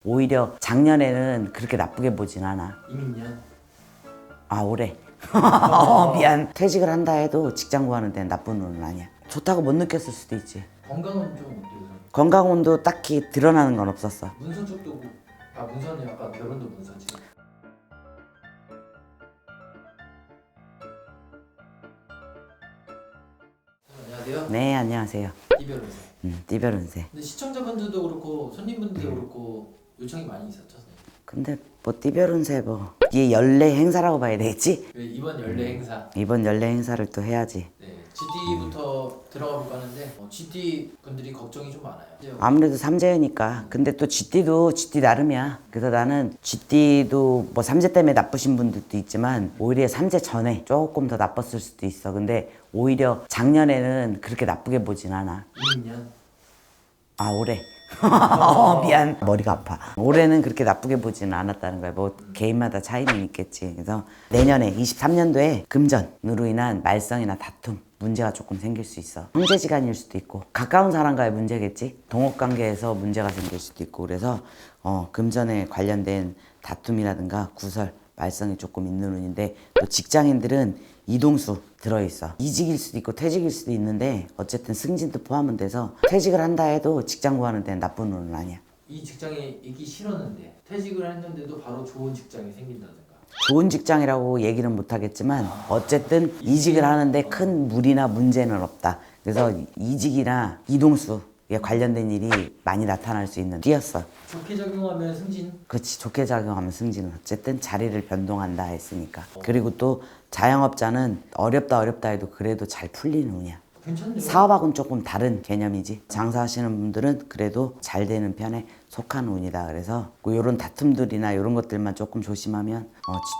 오히려 작년에는 그렇게 나쁘게 보진 않아. 이민년? 아, 올해. 미안. 퇴직을 한다 해도 직장 구하는 데는 나쁜 운은 아니야. 좋다고 못 느꼈을 수도 있지. 건강은 좀 어때요? 건강운도 딱히 드러나는 건 없었어. 문서 쪽도 문서는 약간 결혼도 문서지. 안녕하세요. 네, 안녕하세요. 이별운세. 띠별운세. 근데 시청자분들도 그렇고 손님분들도 그렇고 요청이 많이 있었죠, 선생님? 근데 뭐 띠별운세 뭐 이게 연례 행사라고 봐야 되겠지? 이번 연례 행사. 이번 연례 행사를 또 해야지. 네, GT부터 들어가 볼까 하는데 GT 분들이 걱정이 좀 많아요. 아무래도 삼재니까. 근데 또 GT도 GT 나름이야. 그래서 나는 GT도 뭐 삼재 때문에 나쁘신 분들도 있지만 오히려 삼재 전에 조금 더 나빴을 수도 있어. 근데 오히려 작년에는 그렇게 나쁘게 보진 않아. 이민년? 아, 올해. 미안. 머리가 아파. 올해는 그렇게 나쁘게 보지는 않았다는 거야. 뭐 개인마다 차이는 있겠지. 그래서 내년에 23년도에 금전으로 인한 말썽이나 다툼 문제가 조금 생길 수 있어. 형제지간일 수도 있고 가까운 사람과의 문제겠지. 동업관계에서 문제가 생길 수도 있고. 그래서 금전에 관련된 다툼이라든가 구설 말썽이 조금 있는 운인데, 또 직장인들은 이동수 들어있어. 이직일 수도 있고 퇴직일 수도 있는데 어쨌든 승진도 포함은 돼서 퇴직을 한다 해도 직장 구하는 데는 나쁜 운은 아니야. 이 직장에 있기 싫었는데 퇴직을 했는데도 바로 좋은 직장이 생긴다든가. 좋은 직장이라고 얘기는 못하겠지만 어쨌든 이직을 하는데 큰 무리나 문제는 없다. 그래서 이직이나 이동수에 관련된 일이 많이 나타날 수 있는 띠였어. 좋게 작용하면 승진. 그렇지. 좋게 작용하면 승진은 어쨌든 자리를 변동한다 했으니까. 그리고 또 자영업자는 어렵다 해도 그래도 잘 풀리는 운이야. 괜찮네요. 사업하고는 조금 다른 개념이지. 장사하시는 분들은 그래도 잘 되는 편에 속한 운이다. 그래서 이런 다툼들이나 이런 것들만 조금 조심하면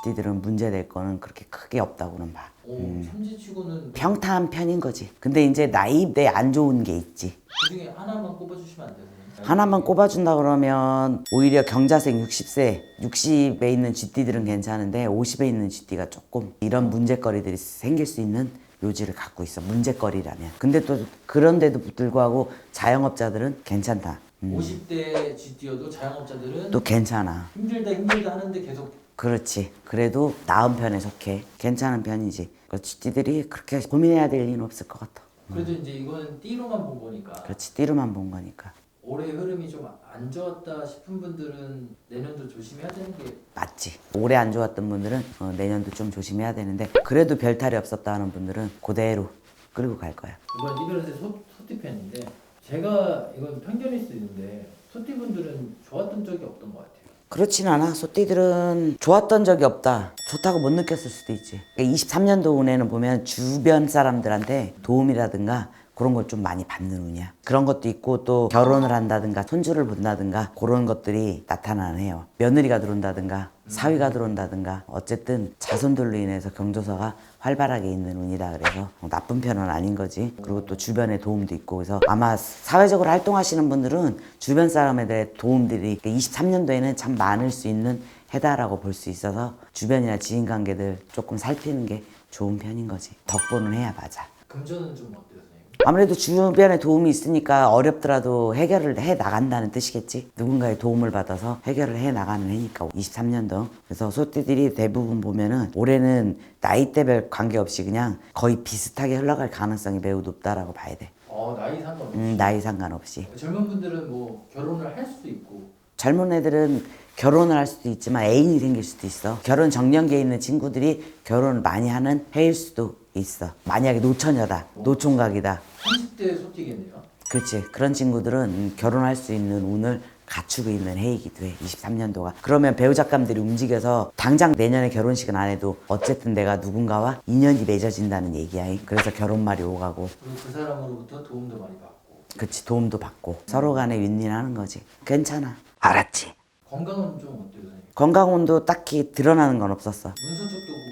GT들은 문제될 거는 그렇게 크게 없다고는 봐. 삼지치고는 평탄한 편인 거지. 근데 이제 나이대 안 좋은 게 있지. 그중에 하나만 꼽아주시면 안 되나요? 하나만 꼽아준다 그러면 오히려 경자생 60세, 60에 있는 GT들은 괜찮은데 50에 있는 GT가 조금 이런 문제거리들이 생길 수 있는 요지를 갖고 있어. 문제거리라면. 근데 또 그런데도 불구하고 자영업자들은 괜찮다. 50대 GT여도 자영업자들은 또 괜찮아. 힘들다 하는데 계속. 그렇지. 그래도 나은 편에 속해. 괜찮은 편이지. GT들이 그렇게 고민해야 될 일은 없을 것 같아. 그래도 이제 이거는 띠로만 본 거니까. 그렇지. 띠로만 본 거니까. 올해 흐름이 좀 안 좋았다 싶은 분들은 내년도 조심해야 되는 게. 맞지. 올해 안 좋았던 분들은 내년도 좀 조심해야 되는데, 그래도 별탈이 없었다 하는 분들은 그대로 끌고 갈 거야. 이번 이별에서 소띠편인데, 제가 이건 편견일 수도 있는데 소띠 분들은 좋았던 적이 없던 것 같아요. 그렇진 않아. 소띠들은 좋았던 적이 없다. 좋다고 못 느꼈을 수도 있지. 23년도 운에는 보면 주변 사람들한테 도움이라든가 그런 걸 좀 많이 받는 운이야. 그런 것도 있고, 또 결혼을 한다든가 손주를 본다든가 그런 것들이 나타나네요. 며느리가 들어온다든가 사위가 들어온다든가 어쨌든 자손들로 인해서 경조사가 활발하게 있는 운이다. 그래서 나쁜 편은 아닌 거지. 그리고 또 주변에 도움도 있고, 그래서 아마 사회적으로 활동하시는 분들은 주변 사람에 대해 도움들이 23년도에는 참 많을 수 있는 해다라고 볼 수 있어서 주변이나 지인관계들 조금 살피는 게 좋은 편인 거지. 덕분은 해야 맞아. 금전은 좀 어때요, 선생님? 아무래도 주변에 도움이 있으니까 어렵더라도 해결을 해 나간다는 뜻이겠지. 누군가의 도움을 받아서 해결을 해 나가는 해니까 23년도. 그래서 소띠들이 대부분 보면은 올해는 나이대별 관계없이 그냥 거의 비슷하게 흘러갈 가능성이 매우 높다라고 봐야 돼. 나이 상관없이. 나이 상관없이. 젊은 분들은 뭐 결혼을 할 수도 있고. 젊은 애들은 결혼을 할 수도 있지만 애인이 생길 수도 있어. 결혼 정년기에 있는 친구들이 결혼을 많이 하는 해일 수도 있어. 만약에 노처녀다, 노총각이다. 30대 소띠겠네요. 그렇지. 그런 친구들은 결혼할 수 있는 운을 갖추고 있는 해이기도 해. 23년도가. 그러면 배우 작가들이 움직여서 당장 내년에 결혼식은 안 해도 어쨌든 내가 누군가와 인연이 맺어진다는 얘기야. 그래서 결혼말이 오가고. 그리고 그 사람으로부터 도움도 많이 받고. 그렇지. 도움도 받고. 서로 간에 윈윈하는 거지. 괜찮아. 알았지. 건강은 좀 어때요, 선생님? 건강운도 딱히 드러나는 건 없었어. 문서 쪽도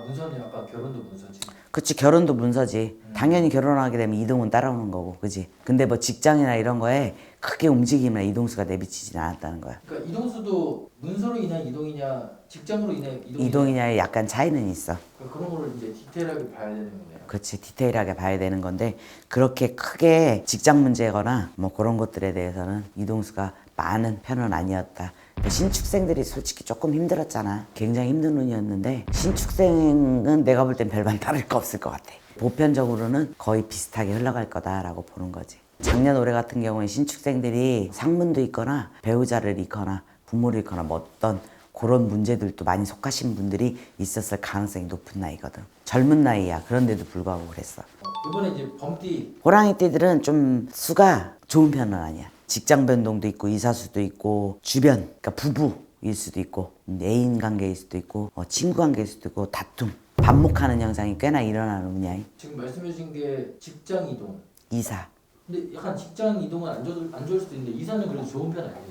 문서는 아까 결혼도 문서지. 그치. 결혼도 문서지. 당연히 결혼하게 되면 이동은 따라오는 거고. 그치. 근데 뭐 직장이나 이런 거에 크게 움직임이나 이동수가 내비치진 않았다는 거야. 그러니까 이동수도 문서로 인한 이동이냐 직장으로 인한 이동이냐에 약간 차이는 있어. 그러니까 그런 거를 이제 디테일하게 봐야 되는 거네요. 그렇지. 디테일하게 봐야 되는 건데, 그렇게 크게 직장 문제거나 뭐 그런 것들에 대해서는 이동수가 많은 편은 아니었다. 신축생들이 솔직히 조금 힘들었잖아. 굉장히 힘든 운이었는데 신축생은 내가 볼 땐 별반 다를 거 없을 것 같아. 보편적으로는 거의 비슷하게 흘러갈 거다라고 보는 거지. 작년 올해 같은 경우에 신축생들이 상문도 있거나 배우자를 잃거나 부모를 잃거나 뭐 어떤 그런 문제들도 많이 속하신 분들이 있었을 가능성이 높은 나이거든. 젊은 나이야. 그런데도 불구하고 그랬어. 이번에 이제 범띠 호랑이띠들은 좀 수가 좋은 편은 아니야. 직장 변동도 있고 이사수도 있고 주변, 그러니까 부부일 수도 있고 애인 관계일 수도 있고 친구 관계일 수도 있고 다툼, 반목하는 현상이 꽤나 일어나는 운이야. 지금 말씀해주신 게 직장 이동. 이사. 근데 약간 직장 이동은 안 좋을 수도 있는데 이사는 그래도 좋은 편 아니겠어요?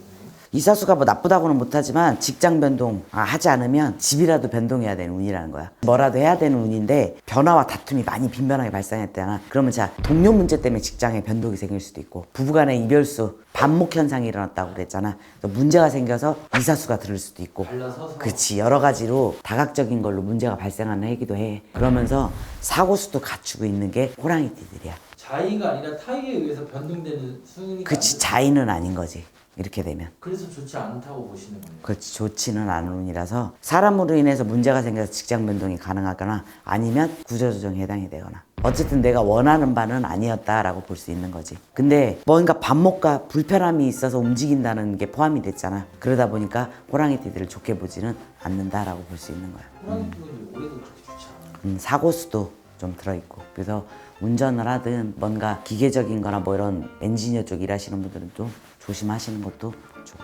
이사수가 뭐 나쁘다고는 못하지만 직장 변동 하지 않으면 집이라도 변동해야 되는 운이라는 거야. 뭐라도 해야 되는 운인데 변화와 다툼이 많이 빈번하게 발생했다나 그러면 자 동료 문제 때문에 직장에 변동이 생길 수도 있고 부부간의 이별수 반목 현상이 일어났다고 그랬잖아. 또 문제가 생겨서 이사수가 들을 수도 있고 갈라서서. 그치 여러 가지로 다각적인 걸로 문제가 발생하는 해기도 해. 그러면서 사고수도 갖추고 있는 게 호랑이띠들이야. 자의가 아니라 타의에 의해서 변동되는 순위가 그치 아니라- 자의는 아닌 거지. 이렇게 되면. 그래서 좋지 않다고 보시는 거네요. 그렇지 좋지는 않은 운이라서 사람으로 인해서 문제가 생겨서 직장 변동이 가능하거나 아니면 구조조정에 해당이 되거나 어쨌든 내가 원하는 바는 아니었다라고 볼 수 있는 거지. 근데 뭔가 반목과 불편함이 있어서 움직인다는 게 포함이 됐잖아. 그러다 보니까 호랑이띠들을 좋게 보지는 않는다라고 볼 수 있는 거야. 호랑이 분이 올해도 그렇게 좋지 않아요. 사고수도 좀 들어있고 그래서 운전을 하든 뭔가 기계적인 거나 뭐 이런 엔지니어 쪽 일하시는 분들은 좀 조심하시는 것도 좋고